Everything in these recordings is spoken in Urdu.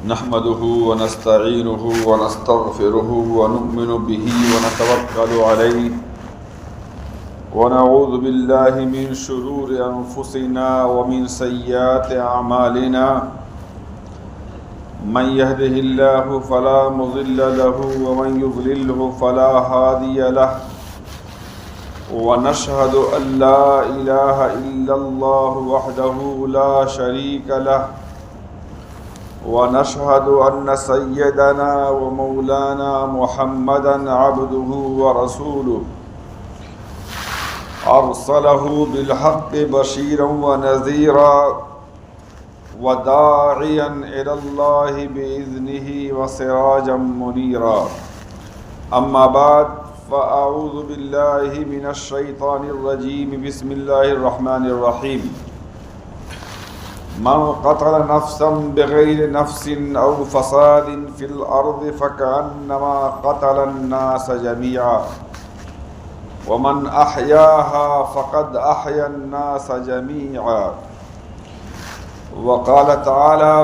نحمده ونستعينه ونستغفره ونؤمن به ونتوكل عليه ونعوذ بالله من شرور أنفسنا ومن سيئات أعمالنا من يهده الله فلا مضل له ومن يضلله فلا هادي له ونشهد أن لا إله إلا الله وحده لا شريك له ونشهد أن سيدنا ومولانا محمدا عبده ورسوله أرسله بالحق بشيرا ونذيرا وداعيا إلى الله بإذنه وسراجا منيرا أما بعد فأعوذ بالله من الشيطان الرجيم بسم الله الرحمن الرحيم من قتل نفسا بغير نفس أو فساد في الأرض فكأنما قتل الناس جميعا ومن أحياها فقد أحيا الناس جميعا وقال تعالى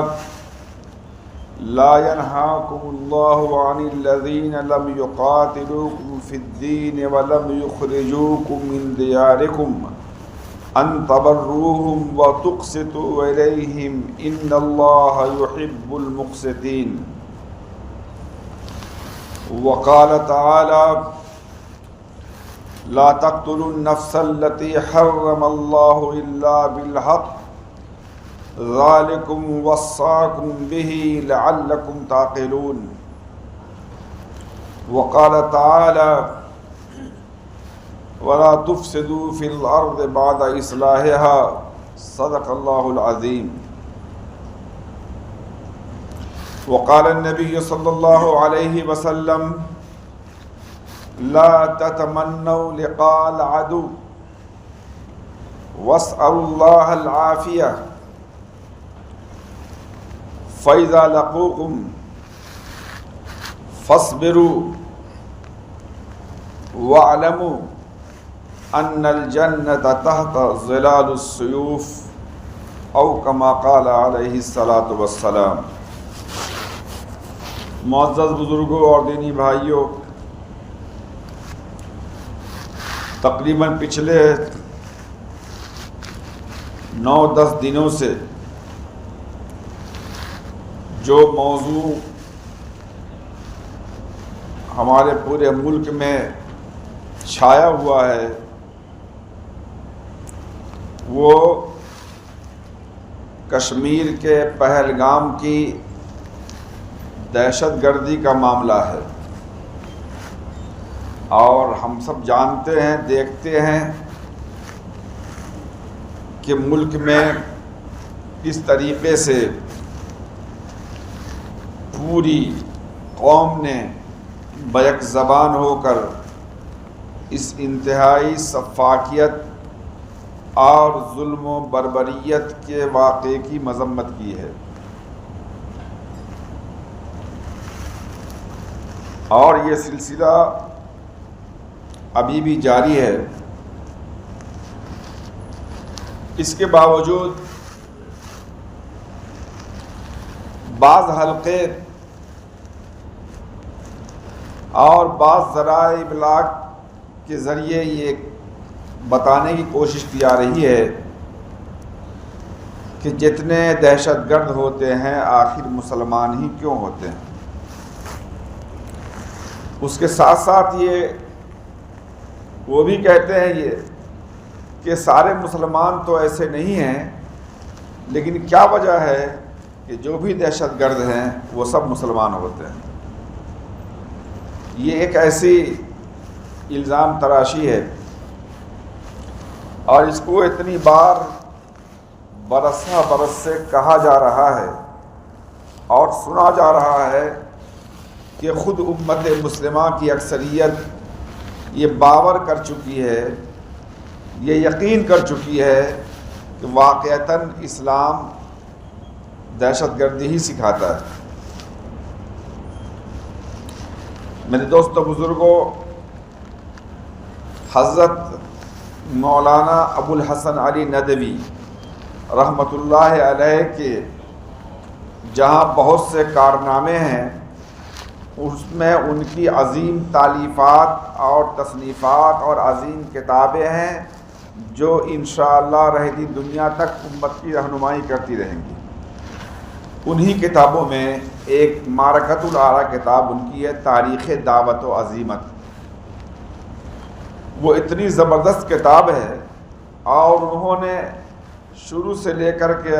لا ينهاكم الله عن الذين لم يقاتلوكم في الدين ولم يخرجوكم من دياركم أن تبروهم وتقسطوا إليهم إن الله يحب المقسطين وقال تعالى لا تقتلوا النفس التي حرم الله إلا بالحق ذلكم وصاكم به لعلكم تعقلون وقال تعالى ولا تفسدوا في الأرض بعد إصلاحها صدق الله العظيم وقال النبي صلى الله عليه وسلم لا تتمنوا لقاء العدو واسألوا الله العافية فإذا لقوكم فاصبروا واعلموا أن الجنة تحت ظلال السيوف أو كما قال عليه الصلاة والسلام۔ معزز بزرگوں اور دینی بھائیوں، تقریباً پچھلے 9-10 دنوں سے جو موضوع ہمارے پورے ملک میں چھایا ہوا ہے وہ کشمیر کے پہلگام کی دہشت گردی کا معاملہ ہے، اور ہم سب جانتے ہیں، دیکھتے ہیں کہ ملک میں کس طریقے سے پوری قوم نے بیک زبان ہو کر اس انتہائی سفاکیت اور ظلم و بربریت کے واقعے کی مذمت کی ہے، اور یہ سلسلہ ابھی بھی جاری ہے۔ اس کے باوجود بعض حلقے اور بعض ذرائع ابلاغ کے ذریعے یہ بتانے کی کوشش کی جا رہی ہے کہ جتنے دہشت گرد ہوتے ہیں آخر مسلمان ہی کیوں ہوتے ہیں۔ اس کے ساتھ ساتھ یہ وہ بھی کہتے ہیں یہ کہ سارے مسلمان تو ایسے نہیں ہیں، لیکن کیا وجہ ہے کہ جو بھی دہشت گرد ہیں وہ سب مسلمان ہوتے ہیں۔ یہ ایک ایسی الزام تراشی ہے، اور اس کو اتنی بار برس سے کہا جا رہا ہے اور سنا جا رہا ہے کہ خود امت مسلمہ کی اکثریت یہ باور کر چکی ہے، یہ یقین کر چکی ہے کہ واقعتاً اسلام دہشت گردی ہی سکھاتا ہے۔ میرے دوستو بزرگوں، حضرت مولانا ابو الحسن علی ندوی رحمۃ اللہ علیہ کے جہاں بہت سے کارنامے ہیں، اس میں ان کی عظیم تالیفات اور تصنیفات اور عظیم کتابیں ہیں جو انشاءاللہ رہتی دنیا تک امت کی رہنمائی کرتی رہیں گی۔ انہی کتابوں میں ایک معرکۃ الاعلیٰ کتاب ان کی ہے، تاریخ دعوت و عزیمت۔ وہ اتنی زبردست کتاب ہے اور انہوں نے شروع سے لے کر کے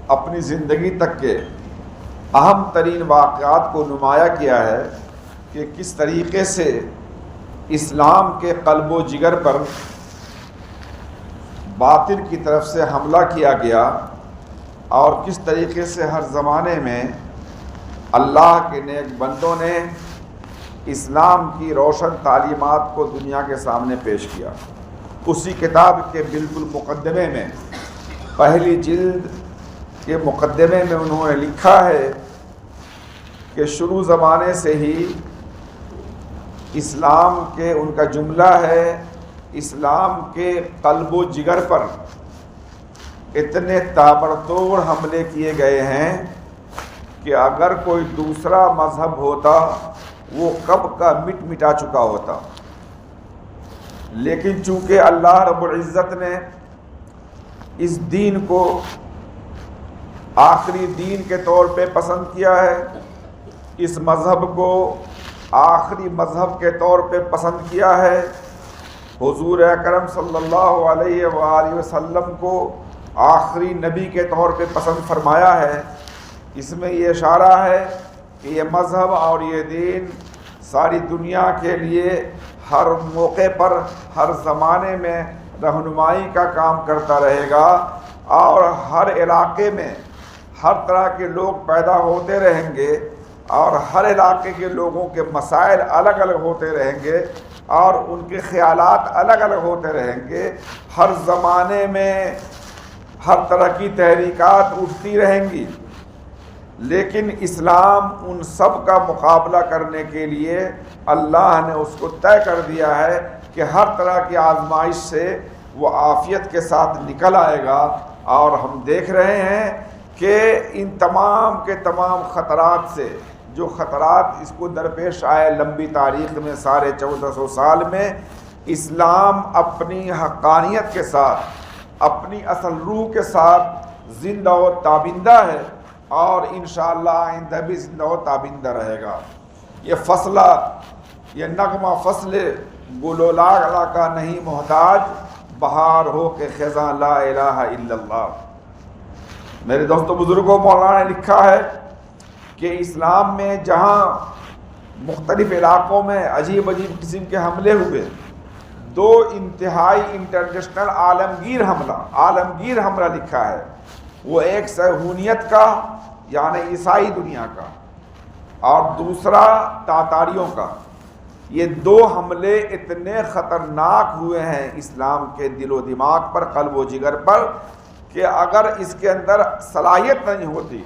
اپنی زندگی تک کے اہم ترین واقعات کو نمایاں کیا ہے کہ کس طریقے سے اسلام کے قلب و جگر پر باطل کی طرف سے حملہ کیا گیا اور کس طریقے سے ہر زمانے میں اللہ کے نیک بندوں نے اسلام کی روشن تعلیمات کو دنیا کے سامنے پیش کیا۔ اسی کتاب کے بالکل مقدمے میں، پہلی جلد کے مقدمے میں انہوں نے لکھا ہے کہ شروع زمانے سے ہی اسلام کے، ان کا جملہ ہے، اسلام کے قلب و جگر پر اتنے تابڑتوڑ حملے کیے گئے ہیں کہ اگر کوئی دوسرا مذہب ہوتا وہ کب کا مٹ مٹا چکا ہوتا، لیکن چونکہ اللہ رب العزت نے اس دین کو آخری دین کے طور پہ پسند کیا ہے، اس مذہب کو آخری مذہب کے طور پہ پسند کیا ہے، حضور اکرم صلی اللہ علیہ وآلہ وسلم کو آخری نبی کے طور پہ پسند فرمایا ہے، اس میں یہ اشارہ ہے کہ یہ مذہب اور یہ دین ساری دنیا کے لیے ہر موقع پر، ہر زمانے میں رہنمائی کا کام کرتا رہے گا اور ہر علاقے میں ہر طرح کے لوگ پیدا ہوتے رہیں گے اور ہر علاقے کے لوگوں کے مسائل الگ الگ ہوتے رہیں گے اور ان کے خیالات الگ الگ ہوتے رہیں گے، ہر زمانے میں ہر طرح کی تحریکات اٹھتی رہیں گی، لیکن اسلام ان سب کا مقابلہ کرنے کے لیے اللہ نے اس کو طے کر دیا ہے کہ ہر طرح کی آزمائش سے وہ عافیت کے ساتھ نکل آئے گا۔ اور ہم دیکھ رہے ہیں کہ ان تمام کے تمام خطرات سے، جو خطرات اس کو درپیش آئے لمبی تاریخ میں، سارے 1400 سال میں، اسلام اپنی حقانیت کے ساتھ، اپنی اصل روح کے ساتھ زندہ و تابندہ ہے اور انشاءاللہ آئندہ بھی زندہ و تابندہ رہے گا۔ یہ فصلہ، یہ نغمہ فصل گلولا کا نہیں محتاج، بہار ہو کے خزاں لا الہ الا اللہ۔ میرے دوستوں بزرگوں، مولانا نے لکھا ہے کہ اسلام میں جہاں مختلف علاقوں میں عجیب عجیب قسم کے حملے ہوئے، دو انتہائی انٹرنیشنل عالمگیر حملہ لکھا ہے، وہ ایک صہیونیت کا یعنی عیسائی دنیا کا اور دوسرا تاتاریوں کا۔ یہ دو حملے اتنے خطرناک ہوئے ہیں اسلام کے دل و دماغ پر، قلب و جگر پر، کہ اگر اس کے اندر صلاحیت نہیں ہوتی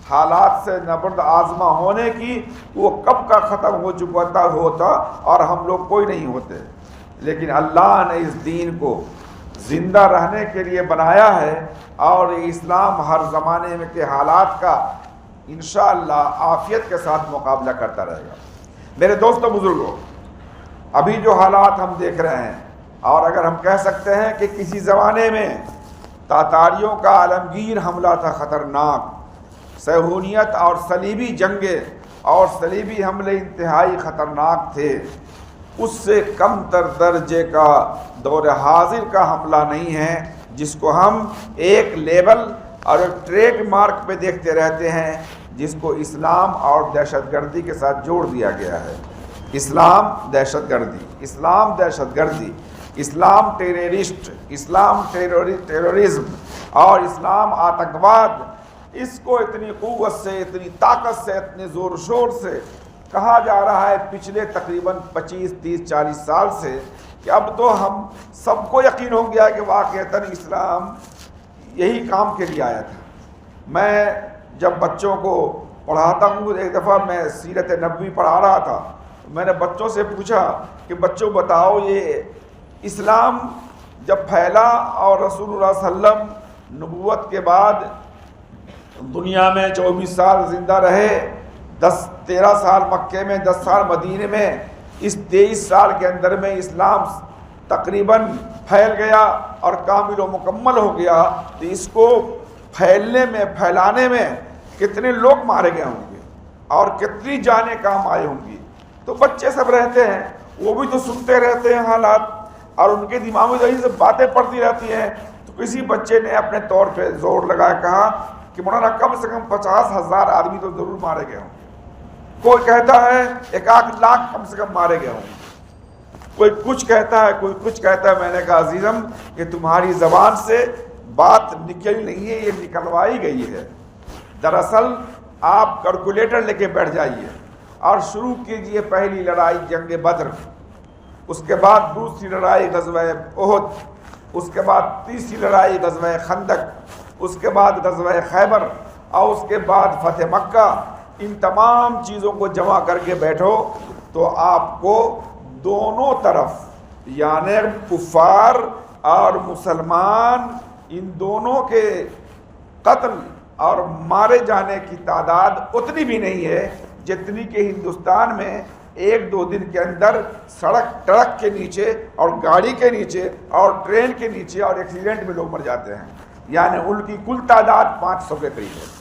حالات سے نبرد آزما ہونے کی، وہ کب کا ختم ہو چکا ہوتا اور ہم لوگ کوئی نہیں ہوتے۔ لیکن اللہ نے اس دین کو زندہ رہنے کے لیے بنایا ہے اور اسلام ہر زمانے میں کے حالات کا انشاءاللہ عافیت کے ساتھ مقابلہ کرتا رہے گا۔ میرے دوستوں بزرگوں، ابھی جو حالات ہم دیکھ رہے ہیں، اور اگر ہم کہہ سکتے ہیں کہ کسی زمانے میں تاتاریوں کا عالمگیر حملہ تھا خطرناک، صہیونیت اور صلیبی جنگیں اور صلیبی حملے انتہائی خطرناک تھے، اس سے کم تر درجے کا دور حاضر کا حملہ نہیں ہے جس کو ہم ایک لیبل اور ایک ٹریڈ مارک پہ دیکھتے رہتے ہیں، جس کو اسلام اور دہشت گردی کے ساتھ جوڑ دیا گیا ہے۔ اسلام دہشت گردی، اسلام دہشت گردی، اسلام ٹیررسٹ، اسلام ٹیررزم اور اسلام آتنکواد، اس کو اتنی قوت سے، اتنی طاقت سے، اتنے زور و شور سے کہا جا رہا ہے پچھلے تقریباً 25، 30، 40 سال سے، کہ اب تو ہم سب کو یقین ہو گیا کہ واقعتاً اسلام یہی کام کے لیے آیا تھا۔ میں جب بچوں کو پڑھاتا ہوں، ایک دفعہ میں سیرت نبوی پڑھا رہا تھا، میں نے بچوں سے پوچھا کہ بچوں بتاؤ، یہ اسلام جب پھیلا اور رسول اللہ صلی اللہ علیہ وسلم نبوت کے بعد دنیا میں 24 سال زندہ رہے، 13 سال مکے میں، 10 سال مدینے میں، اس 23 سال کے اندر میں اسلام تقریباً پھیل گیا اور کامل و مکمل ہو گیا، تو اس کو پھیلنے میں، پھیلانے میں کتنے لوگ مارے گئے ہوں گے اور کتنی جانیں کام آئی ہوں گی۔ تو بچے سب رہتے ہیں، وہ بھی تو سنتے رہتے ہیں حالات، اور ان کے دماغ میں ذہن سے باتیں پڑتی رہتی ہیں۔ تو کسی بچے نے اپنے طور پہ زور لگایا، کہا کہ مولانا کم سے کم 50,000 آدمی تو ضرور مارے گئے ہوں گے، کوئی کہتا ہے 1 لاکھ کم سے کم مارے گئے ہوں گے، کوئی کچھ کہتا ہے، کوئی کچھ کہتا ہے۔ میں نے کہا عزیزم، کہ تمہاری زبان سے بات نکل نہیں ہے، یہ نکلوائی گئی ہے۔ دراصل آپ کیلکولیٹر لے کے بیٹھ جائیے اور شروع کیجئے پہلی لڑائی جنگ بدر، اس کے بعد دوسری لڑائی غزوہ احد، اس کے بعد تیسری لڑائی غزوہ خندق، اس کے بعد غزوہ خیبر، اور اس کے بعد فتح مکہ۔ ان تمام چیزوں کو جمع کر کے بیٹھو تو آپ کو دونوں طرف، یعنی کفار اور مسلمان، ان دونوں کے قتل اور مارے جانے کی تعداد اتنی بھی نہیں ہے جتنی کہ ہندوستان میں 1-2 دن کے اندر سڑک، ٹرک کے نیچے اور گاڑی کے نیچے اور ٹرین کے نیچے اور ایکسیڈنٹ میں لوگ مر جاتے ہیں۔ یعنی ان کی کل تعداد 500 کے قریب ہے۔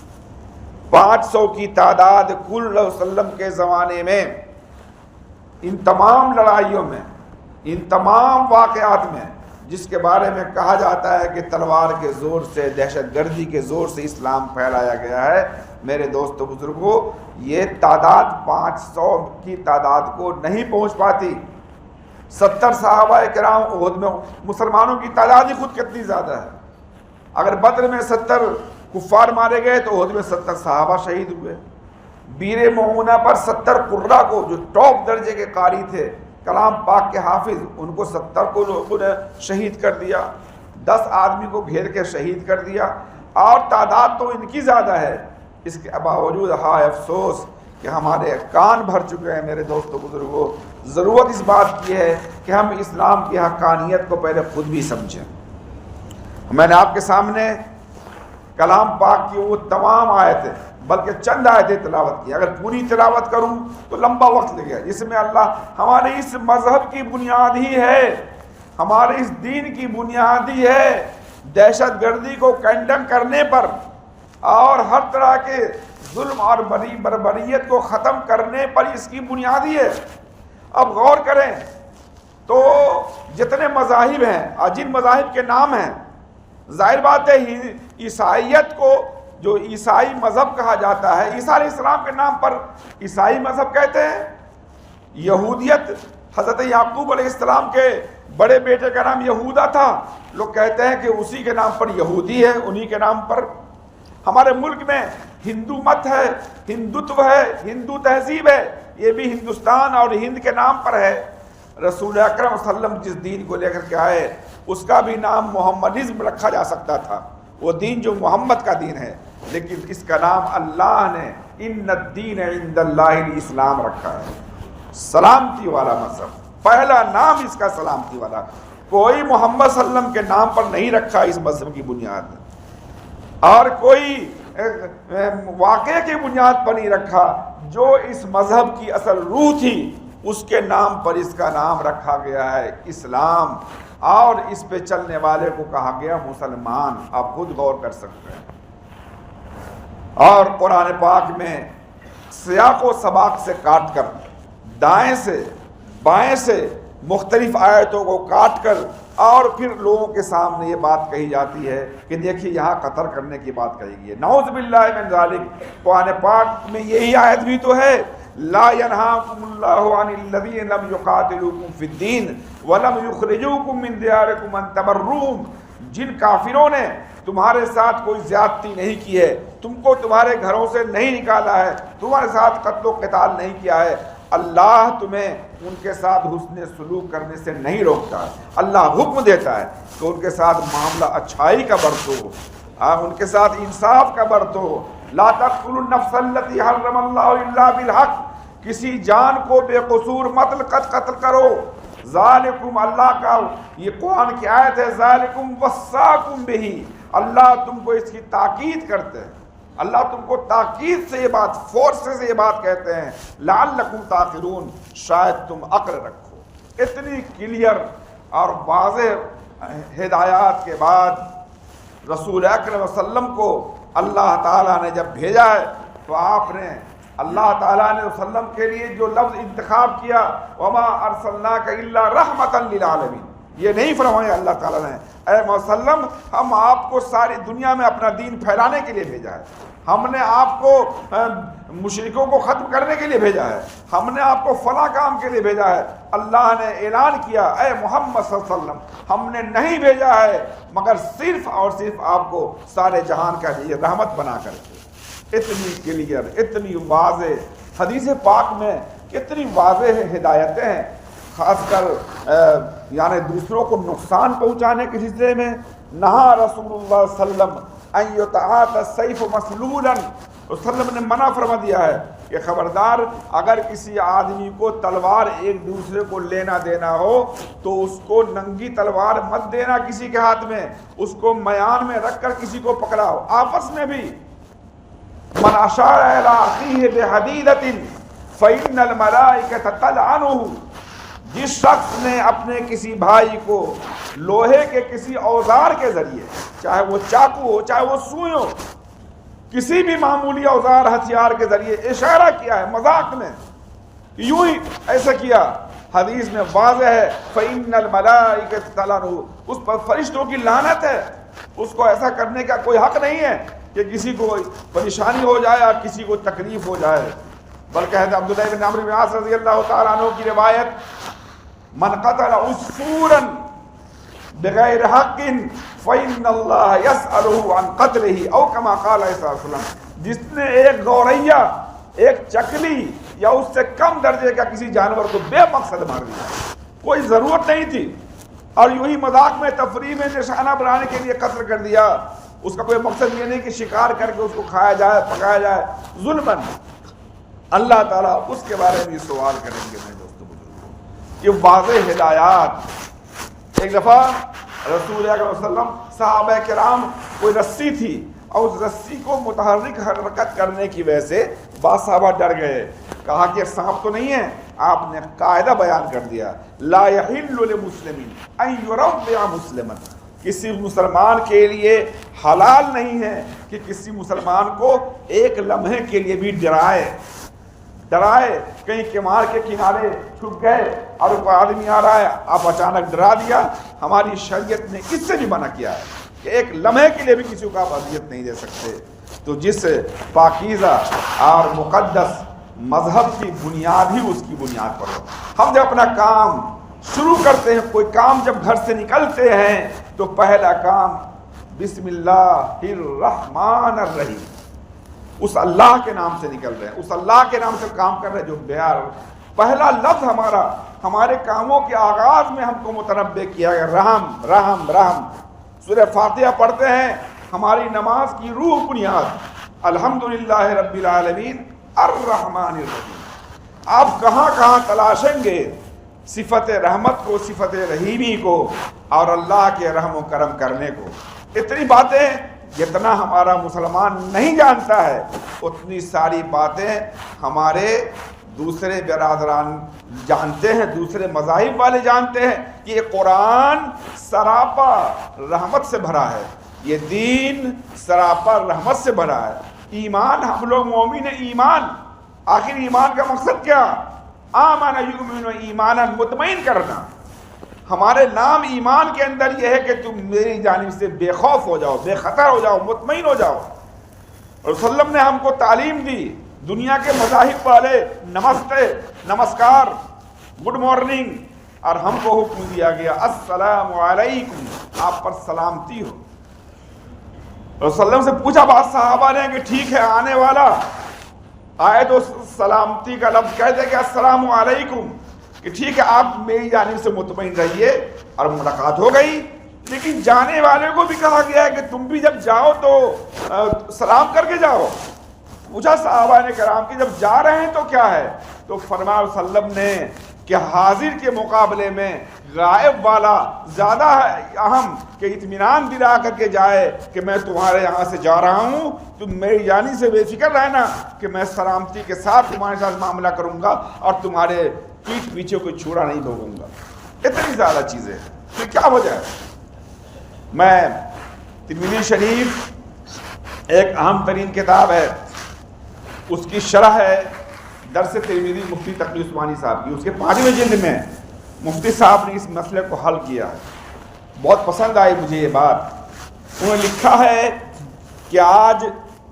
500 کی تعداد کل علیہ وسلم کے زمانے میں، ان تمام لڑائیوں میں، ان تمام واقعات میں، جس کے بارے میں کہا جاتا ہے کہ تلوار کے زور سے، دہشت گردی کے زور سے اسلام پھیلایا گیا ہے، میرے دوستو بزرگوں، یہ تعداد 500 کی تعداد کو نہیں پہنچ پاتی۔ 70 صحابہ کرام احد میں، مسلمانوں کی تعداد ہی خود کتنی زیادہ ہے۔ اگر بدر میں 70 کفار مارے گئے تو احد میں 70 صحابہ شہید ہوئے۔ بیر معونہ پر 70 قراء کو، جو ٹاپ درجے کے قاری تھے، کلام پاک کے حافظ، ان کو 70 کو لوگوں نے شہید کر دیا، 10 آدمی کو گھیر کے شہید کر دیا، اور تعداد تو ان کی زیادہ ہے۔ اس کے باوجود ہائے افسوس کہ ہمارے کان بھر چکے ہیں میرے دوستو بزرگوں۔ ضرورت اس بات کی ہے کہ ہم اسلام کی حقانیت کو پہلے خود بھی سمجھیں۔ میں نے آپ کے سامنے کلام پاک کی وہ تمام آیتیں، بلکہ چند آیتیں تلاوت کی، اگر پوری تلاوت کروں تو لمبا وقت لگے گا، جس میں اللہ ہمارے اس مذہب کی بنیاد ہی ہے، ہمارے اس دین کی بنیاد ہی ہے، دہشت گردی کو کنڈم کرنے پر اور ہر طرح کے ظلم اور بربریت کو ختم کرنے پر اس کی بنیاد ہی ہے۔ اب غور کریں تو جتنے مذاہب ہیں اور جن مذاہب کے نام ہیں، ظاہر بات ہے عیسائیت کو جو عیسائی مذہب کہا جاتا ہے، عیسیٰ علیہ السلام کے نام پر عیسائی مذہب کہتے ہیں۔ یہودیت، حضرت یعقوب علیہ السلام کے بڑے بیٹے کا نام یہودا تھا، لوگ کہتے ہیں کہ اسی کے نام پر یہودی ہے، انہی کے نام پر۔ ہمارے ملک میں ہندو مت ہے، ہندوتو ہے، ہندو تہذیب ہے، یہ بھی ہندوستان اور ہند کے نام پر ہے۔ رسول اکرم صلی اللہ علیہ وسلم جس دین کو لے کر کے آئے، اس کا بھی نام محمدزم رکھا جا سکتا تھا، وہ دین جو محمد کا دین ہے، لیکن اس کا نام اللہ نے ان الدین عند اللہ الاسلام رکھا ہے، سلامتی والا مذہب، پہلا نام اس کا سلامتی والا۔ کوئی محمد صلی اللہ علیہ وسلم کے نام پر نہیں رکھا اس مذہب کی بنیاد، اور کوئی واقعے کی بنیاد پر نہیں رکھا۔ جو اس مذہب کی اصل روح تھی، اس کے نام پر اس کا نام رکھا گیا ہے اسلام، اور اس پہ چلنے والے کو کہا گیا مسلمان۔ آپ خود غور کر سکتے ہیں۔ اور قرآن پاک میں سیاق و سباق سے کاٹ کر، دائیں سے بائیں سے مختلف آیتوں کو کاٹ کر، اور پھر لوگوں کے سامنے یہ بات کہی جاتی ہے کہ دیکھیے یہاں قتل کرنے کی بات کہی گئی ہے۔ نعوذ باللہ من ذالک۔ قرآن پاک میں یہی آیت بھی تو ہے، لا ينهاكم الله عن الذين لم يقاتلوكم في الدين ولم يخرجوكم من دياركم ان تبروهم۔ جن کافروں نے تمہارے ساتھ کوئی زیادتی نہیں کی ہے، تم کو تمہارے گھروں سے نہیں نکالا ہے، تمہارے ساتھ قتل و قتال نہیں کیا ہے، اللہ تمہیں ان کے ساتھ حسن سلوک کرنے سے نہیں روکتا ہے۔ اللہ حکم دیتا ہے کہ ان کے ساتھ معاملہ اچھائی کا برتو، ان کے ساتھ انصاف کا برتو۔ لا تقتلوا النفس التي حرم الله الا بالحق۔ کسی جان کو بے قصور مت قتل کرو۔ ذالکم، اللہ کا یہ قرآن کی آیت ہے، ذالکم وصاکم بہ، اللہ تم کو اس کی تاکید کرتے ہیں، اللہ تم کو تاکید سے یہ بات، فورس سے یہ بات کہتے ہیں، لعلکم تعقلون، شاید تم عقل رکھو۔ اتنی کلیئر اور واضح ہدایات کے بعد رسول اکرم صلی اللہ علیہ وسلم کو اللہ تعالیٰ نے جب بھیجا ہے تو آپ نے، اللہ تعالیٰ نے وسلم کے لیے جو لفظ انتخاب کیا، وما ارسلناک الا رحمتا للعالمین، یہ نہیں فرمایا اللہ تعالیٰ نے اے وسلم ہم آپ کو ساری دنیا میں اپنا دین پھیلانے کے لیے بھیجا ہے، ہم نے آپ کو مشرکوں کو ختم کرنے کے لیے بھیجا ہے، ہم نے آپ کو فلاں کام کے لیے بھیجا ہے۔ اللہ نے اعلان کیا اے محمد صلی اللہ علیہ وسلم ہم نے نہیں بھیجا ہے مگر صرف اور صرف آپ کو سارے جہان کا لیے رحمت بنا کر کے۔ اتنی کلیئر، اتنی واضح حدیث پاک میں کتنی واضح ہدایتیں ہیں، خاص کر یعنی دوسروں کو نقصان پہنچانے کے سلسلے میں نہا رسول اللہ صلی اللہ علیہ وسلم ان یتعاطى السیف مسلولا، وسلم نے منع فرما دیا ہے کہ خبردار اگر کسی آدمی کو تلوار ایک دوسرے کو لینا دینا ہو تو اس کو ننگی تلوار مت دینا کسی کے ہاتھ میں، اس کو میان میں رکھ کر کسی کو پکڑاؤ۔ آپس میں بھی من اشار الی اخیہ بحدیدۃ فإن الملائکۃ تلعنہ، جس شخص نے اپنے کسی بھائی کو لوہے کے کسی اوزار کے ذریعے، چاہے وہ چاقو ہو چاہے وہ سوئی ہو، کسی بھی معمولی اوزار ہتھیار کے ذریعے اشارہ کیا ہے مذاق میں، یوں ہی ایسا کیا، حدیث میں واضح ہے فإن الملائکۃ تلعنہ، اس پر فرشتوں کی لعنت ہے، اس کو ایسا کرنے کا کوئی حق نہیں ہے کہ کسی کو پریشانی ہو جائے اور کسی کو تکلیف ہو جائے۔ بلکہ حضرت عبداللہ بن عمرو بن عاص رضی اللہ تعالیٰ عنہ کی روایت، من قتل عصفورا بغیر حق فإن اللہ یسألہ عن قتلہ، او کما قال صلی اللہ علیہ وسلم، جس نے ایک گوریا، ایک چکلی یا اس سے کم درجے کا کسی جانور کو بے مقصد مار دیا، کوئی ضرورت نہیں تھی، اور یوں ہی مذاق میں تفریح میں نشانہ بنانے کے لیے قتل کر دیا، اس کا کوئی مقصد یہ نہیں کہ شکار کر کے اس کو کھایا جائے پکایا جائے ظلماً، اللہ تعالیٰ اس کے بارے میں سوال کریں گے۔ میں دوستو بزرگوں، یہ واضح ہدایات۔ ایک دفعہ رسول اکرم صلی اللہ علیہ وسلم، صحابہ کرام، کوئی رسی تھی اور اس رسی کو متحرک حرکت کرنے کی وجہ سے بعض صحابہ ڈر گئے، کہا کہ سانپ تو نہیں ہے، آپ نے قاعدہ بیان کر دیا، لا یحل لمسلم ان یروع مسلما، کسی مسلمان کے لیے حلال نہیں ہے کہ کسی مسلمان کو ایک لمحے کے لیے بھی ڈرائے، کہیں کمار کے کنارے چھپ گئے اور کوئی آدمی آ رہا ہے، آپ اچانک ڈرا دیا، ہماری شریعت نے اس سے بھی منع کیا ہے کہ ایک لمحے کے لیے بھی کسی کو آپ اذیت نہیں دے سکتے۔ تو جس پاکیزہ اور مقدس مذہب کی بنیاد ہی اس کی بنیاد پر ہو، ہم جب اپنا کام شروع کرتے ہیں، کوئی کام جب گھر سے نکلتے ہیں تو پہلا کام بسم اللہ الرحمن الرحیم، اس اللہ کے نام سے نکل رہے ہیں، اس اللہ کے نام سے کام کر رہے ہیں جو بیار، پہلا لفظ ہمارے کاموں کے آغاز میں ہم کو متنبع کیا گیا، رحم رحم رحم۔ سورہ فاتحہ پڑھتے ہیں، ہماری نماز کی روح بنیاد الحمدللہ رب العالمین الرحمن الرحیم۔ آپ کہاں کہاں تلاشیں گے صفت رحمت کو، صفت رحیمی کو، اور اللہ کے رحم و کرم کرنے کو۔ اتنی باتیں جتنا ہمارا مسلمان نہیں جانتا ہے، اتنی ساری باتیں ہمارے دوسرے برادران جانتے ہیں، دوسرے مذاہب والے جانتے ہیں کہ یہ قرآن سراپا رحمت سے بھرا ہے، یہ دین سراپا رحمت سے بھرا ہے۔ ایمان، ہم لوگ مومن ایمان، آخر ایمان کا مقصد کیا؟ آمن یؤمن ایمانا مطمئن کرنا۔ ہمارے نام ایمان کے اندر یہ ہے کہ تم میری جانب سے بے خوف ہو جاؤ، بے خطر ہو جاؤ، مطمئن ہو جاؤ۔ اور صلی اللہ علیہ وسلم نے ہم کو تعلیم دی، دنیا کے مذاہب والے نمستے، نمسکار، گڈ مارننگ، اور ہم کو حکم دیا گیا السلام علیکم، آپ پر سلامتی ہو۔ اور صلی اللہ علیہ وسلم سے پوچھا بعض صحابہ نے کہ ٹھیک ہے آنے والا آئے تو سلامتی کا لفظ کہہ دے کہ السلام علیکم، کہ ٹھیک ہے آپ میری جانب سے مطمئن رہیے، اور ملاقات ہو گئی۔ لیکن جانے والے کو بھی کہا گیا ہے کہ تم بھی جب جاؤ تو سلام کر کے جاؤ۔ پوچھا صحابہ نے کرام کہ جب جا رہے ہیں تو کیا ہے؟ تو فرمایا صلی اللہ علیہ وسلم نے کہ حاضر کے مقابلے میں غائب والا زیادہ اہم کہ اطمینان دلا کر کے جائے کہ میں تمہارے یہاں سے جا رہا ہوں، تم میری جانی سے بے فکر رہنا کہ میں سلامتی کے ساتھ تمہارے ساتھ معاملہ کروں گا اور تمہارے پیٹھ پیچھے کوئی چھوڑا نہیں بھوگوں گا۔ اتنی زیادہ چیزیں ہیں، پھر کیا وجہ ہے؟ میں ترمذی شریف ایک اہم ترین کتاب ہے، اس کی شرح ہے درس ترمذی مفتی تقی عثمانی صاحب کی، اس کے 5ویں جلد میں مفتی صاحب نے اس مسئلے کو حل کیا ہے۔ بہت پسند آئی مجھے یہ بات۔ انہوں نے لکھا ہے کہ آج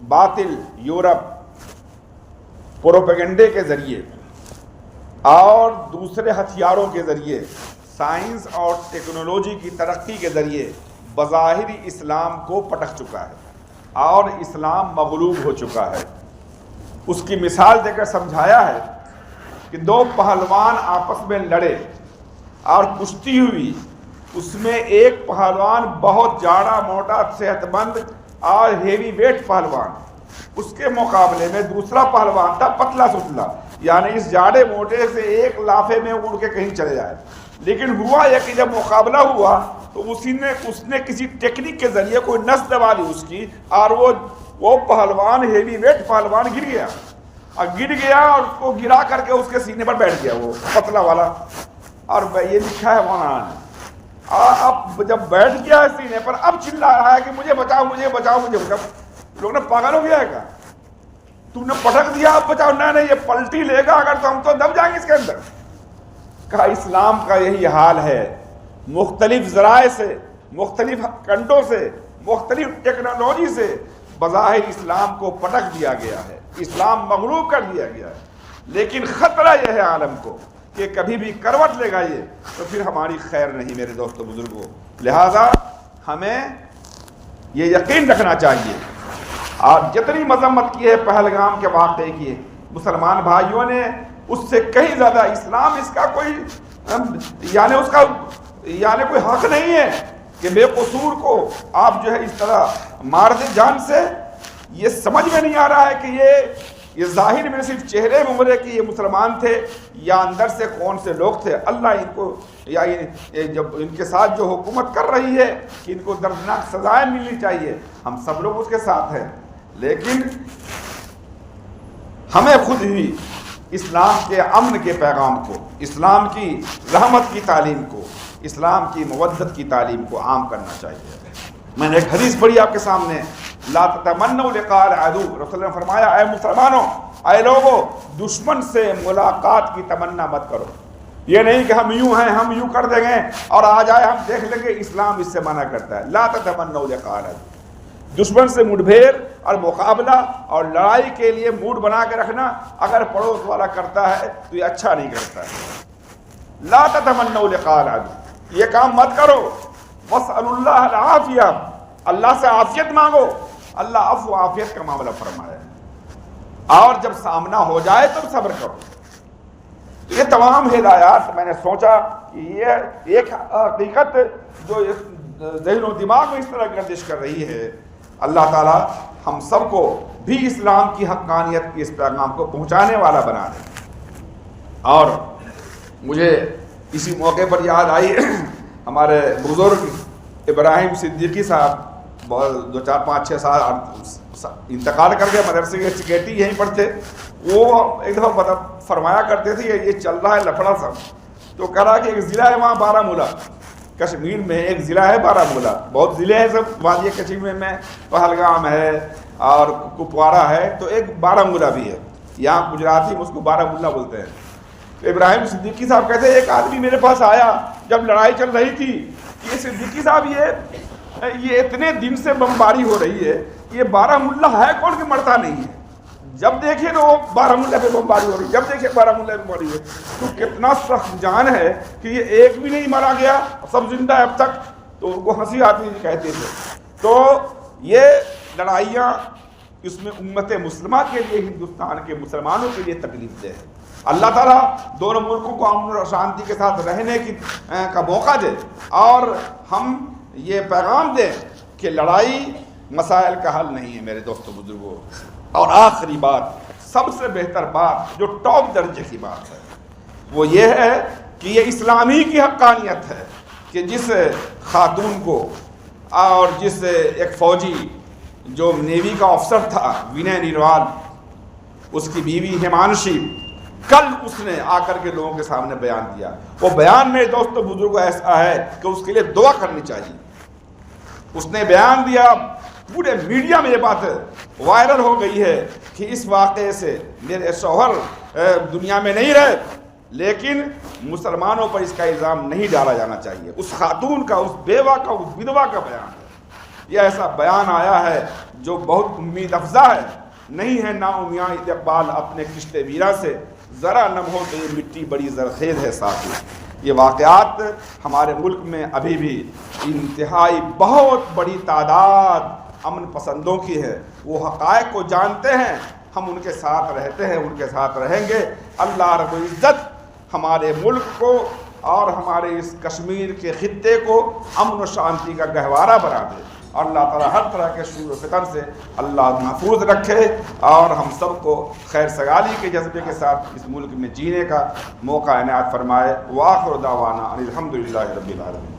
باطل یورپ پروپیگنڈے کے ذریعے اور دوسرے ہتھیاروں کے ذریعے، سائنس اور ٹیکنالوجی کی ترقی کے ذریعے بظاہر اسلام کو پٹک چکا ہے اور اسلام مغلوب ہو چکا ہے۔ اس کی مثال دے کر سمجھایا ہے کہ 2 پہلوان آپس میں لڑے اور کشتی ہوئی، اس میں ایک پہلوان بہت جاڑا موٹا صحت مند اور ہیوی ویٹ پہلوان، اس کے مقابلے میں دوسرا پہلوان تھا پتلا ستلا، یعنی اس جاڑے موٹے سے ایک لافے میں اڑ کے کہیں چلے جائے۔ لیکن ہوا یہ کہ جب مقابلہ ہوا تو اس نے کسی ٹیکنیک کے ذریعے کوئی نس دبا لی اس کی، اور وہ پہلوان ہیوی ویٹ پہلوان گر گیا، اور اس کو گرا کر کے اس کے سینے پر بیٹھ گیا وہ پتلا والا۔ اور یہ لکھا ہے مولانا نے، اب جب بیٹھ گیا سینے پر اب چلا رہا ہے کہ مجھے بچاؤ مجھے بچاؤ مجھے بچاؤ۔ لوگ نے پاگل ہو گیا ہے کیا؟ تم نے پٹک دیا اب بچاؤ؟ نہیں یہ پلٹی لے گا اگر تو ہم تو دب جائیں گے اس کے اندر۔ کہا اسلام کا یہی حال ہے، مختلف ذرائع سے، مختلف کنڈوں سے، مختلف ٹیکنالوجی سے بظاہر اسلام کو پٹک دیا گیا ہے، اسلام مغلوب کر دیا گیا ہے، لیکن خطرہ یہ ہے عالم کو کہ کبھی بھی کروٹ لے گا یہ تو پھر ہماری خیر نہیں میرے دوستو بزرگوں۔ لہذا ہمیں یہ یقین رکھنا چاہیے، اور جتنی مذمت کی ہے پہلگام کے واقعے کی، مسلمان بھائیوں نے اس سے کہیں زیادہ اسلام اس کا کوئی یعنی کوئی حق نہیں ہے کہ بے قصور کو آپ جو ہے اس طرح مار دیں جان سے۔ یہ سمجھ میں نہیں آ رہا ہے کہ یہ ظاہر میں صرف چہرے میں مرے کہ یہ مسلمان تھے یا اندر سے کون سے لوگ تھے۔ اللہ ان کو یا جب ان کے ساتھ جو حکومت کر رہی ہے کہ ان کو دردناک سزائیں ملنی چاہیے، ہم سب لوگ اس کے ساتھ ہیں، لیکن ہمیں خود ہی اسلام کے امن کے پیغام کو، اسلام کی رحمت کی تعلیم کو، اسلام کی مودت کی تعلیم کو عام کرنا چاہیے۔ میں نے ایک حدیث پڑھی آپ کے سامنے، لا تتمنوا لقاء العدو، رسول نے فرمایا اے مسلمانوں، اے لوگو، دشمن سے ملاقات کی تمنا مت کرو۔ یہ نہیں کہ ہم یوں ہیں ہم یوں کر دیں گے اور آ جائے ہم دیکھ لیں گے، اسلام اس سے منع کرتا ہے۔ لا تتمنوا لقاء العدو، دشمن سے مڈ بھیڑ اور مقابلہ اور لڑائی کے لیے موڈ بنا کے رکھنا اگر پڑوس والا کرتا ہے تو یہ اچھا نہیں کرتا ہے۔ لا تتمنوا لقاء العدو، یہ کام مت کرو۔ واسألوا اللہ العافیہ، اللہ سے عافیت مانگو، اللہ عفو عافیت کا معاملہ فرمایا ہے، اور جب سامنا ہو جائے تو صبر کرو۔ تو یہ تمام ہدایات میں نے سوچا کہ یہ ایک حقیقت جو ذہن و دماغ میں اس طرح گردش کر رہی ہے، اللہ تعالی ہم سب کو بھی اسلام کی حقانیت کی اس پیغام کو پہنچانے والا بنا دے۔ اور مجھے اسی موقع پر یاد آئی ہمارے بزرگ ابراہیم صدیقی صاحب، بہت 2 4 5 6 سال انتقال کر گئے، مدرسے کے سیکریٹری یہیں پر تھے۔ وہ ایک دفعہ فرمایا کرتے تھے یہ چل رہا ہے لفڑا سب، تو کہہ رہا کہ ایک ضلع ہے وہاں بارہمولہ، کشمیر میں ایک ضلع ہے بارہمولہ، بہت ضلع ہیں سب وادی کشمیر میں، پہلگام ہے اور کپوارہ ہے، تو ایک بارہمولہ بھی ہے، یہاں گجراتی اس کو بارہمولہ بولتے ہیں۔ تو ابراہیم صدیقی صاحب کہتے ہیں ایک آدمی میرے پاس آیا جب لڑائی چل رہی تھی، یہ صدیقی صاحب یہ اتنے دن سے بمباری ہو رہی ہے، یہ بارہمولہ ہے کون کہ مرتا نہیں ہے؟ جب دیکھیں تو بارہمولہ پہ بمباری ہو رہی ہے، جب دیکھیں بارہمولہ پہ بمباری ہو رہی ہے، تو کتنا سخت جان ہے کہ یہ ایک بھی نہیں مارا گیا، سب زندہ ہے اب تک۔ تو ان کو ہنسی آتی کہتے تھے۔ تو یہ لڑائیاں اس میں امت مسلمہ کے لیے، ہندوستان کے مسلمانوں کے لیے تکلیف دہ ہے۔ اللہ تعالیٰ دونوں ملکوں کو امن اور شانتی کے ساتھ رہنے کا موقع دے، اور ہم یہ پیغام دیں کہ لڑائی مسائل کا حل نہیں ہے میرے دوستو بزرگوں۔ اور آخری بات، سب سے بہتر بات جو ٹاپ درجے کی بات ہے، وہ یہ ہے کہ یہ اسلامی کی حقانیت ہے کہ جس خاتون کو اور جس ایک فوجی جو نیوی کا افسر تھا وینے نیروال، اس کی بیوی ہیمانشی، کل اس نے آ کر کے لوگوں کے سامنے بیان دیا. وہ بیان میرے دوستوں بزرگوں ایسا ہے کہ اس کے لیے دعا کرنی چاہیے. اس نے بیان دیا، پورے میڈیا میں یہ بات وائرل ہو گئی ہے کہ اس واقعے سے میرے شوہر دنیا میں نہیں رہے، لیکن مسلمانوں پر اس کا الزام نہیں ڈالا جانا چاہیے. اس خاتون کا، اس بیوہ کا، اس ودوا کا بیان ہے. یہ ایسا بیان آیا ہے جو بہت امید افزا ہے. نہیں ہے نا امید اقبال اپنے کشت ویرا سے، ذرا نم ہو تو یہ مٹی بڑی زرخیز ہے ساتھی. یہ واقعات ہمارے ملک میں ابھی بھی انتہائی بہت بڑی تعداد امن پسندوں کی ہے. وہ حقائق کو جانتے ہیں، ہم ان کے ساتھ رہتے ہیں، ان کے ساتھ رہیں گے. اللہ رب العزت ہمارے ملک کو اور ہمارے اس کشمیر کے خطے کو امن و شانتی کا گہوارہ بنا دے. اور اللہ تعالیٰ ہر طرح کے شر و فتن سے اللہ محفوظ رکھے اور ہم سب کو خیر سگالی کے جذبے کے ساتھ اس ملک میں جینے کا موقع عنایت فرمائے. وآخر دعوانا ان الحمد للہ رب العالمین.